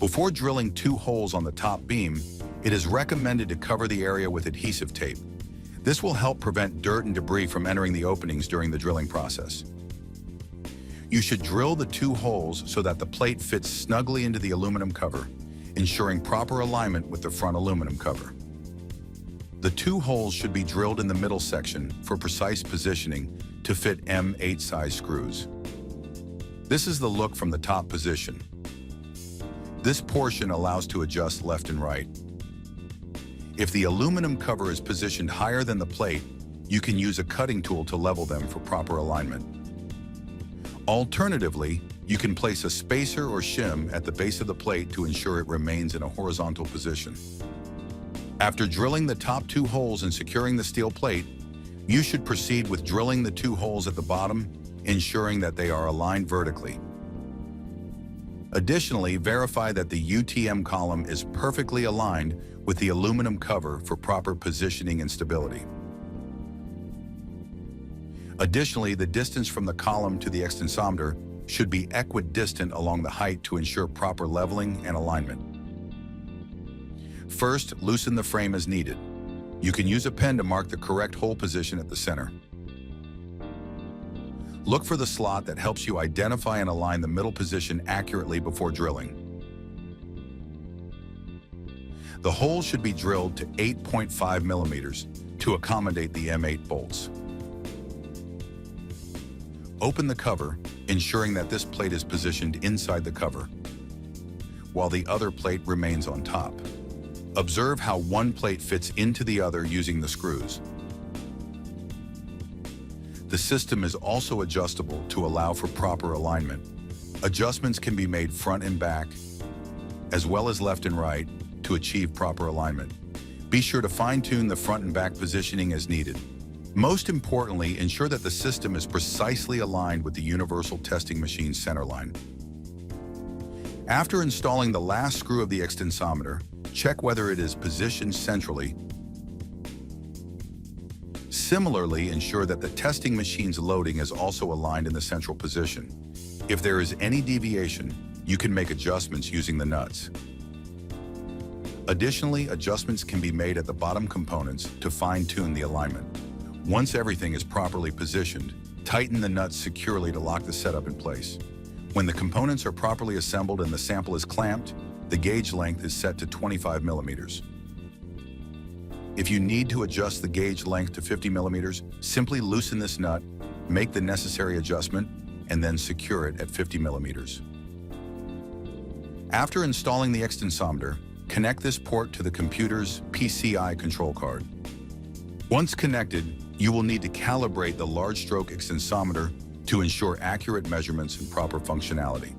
Before drilling 2 holes on the top beam, it is recommended to cover the area with adhesive tape. This will help prevent dirt and debris from entering the openings during the drilling process. You should drill the 2 holes so that the plate fits snugly into the aluminum cover, ensuring proper alignment with the front aluminum cover. The 2 holes should be drilled in the middle section for precise positioning to fit M8 size screws. This is the look from the top position. This portion allows to adjust left and right. If the aluminum cover is positioned higher than the plate, you can use a cutting tool to level them for proper alignment. Alternatively, you can place a spacer or shim at the base of the plate to ensure it remains in a horizontal position. After drilling the top 2 holes and securing the steel plate, you should proceed with drilling the 2 holes at the bottom, ensuring that they are aligned vertically. Additionally, verify that the UTM column is perfectly aligned with the aluminum cover for proper positioning and stability. Additionally, the distance from the column to the extensometer should be equidistant along the height to ensure proper leveling and alignment. First, loosen the frame as needed. You can use a pen to mark the correct hole position at the center. Look for the slot that helps you identify and align the middle position accurately before drilling. The hole should be drilled to 8.5 millimeters to accommodate the M8 bolts. Open the cover, ensuring that this plate is positioned inside the cover, while the other plate remains on top. Observe how one plate fits into the other using the screws. The system is also adjustable to allow for proper alignment. Adjustments can be made front and back, as well as left and right, to achieve proper alignment. Be sure to fine-tune the front and back positioning as needed. Most importantly, ensure that the system is precisely aligned with the Universal Testing Machines centerline. After installing the last screw of the extensometer, check whether it is positioned centrally. Similarly, ensure that the testing machine's loading is also aligned in the central position. If there is any deviation, you can make adjustments using the nuts. Additionally, adjustments can be made at the bottom components to fine-tune the alignment. Once everything is properly positioned, tighten the nuts securely to lock the setup in place. When the components are properly assembled and the sample is clamped, the gauge length is set to 25 millimeters. If you need to adjust the gauge length to 50 millimeters, simply loosen this nut, make the necessary adjustment, and then secure it at 50 millimeters. After installing the extensometer, connect this port to the computer's PCI control card. Once connected, you will need to calibrate the large stroke extensometer to ensure accurate measurements and proper functionality.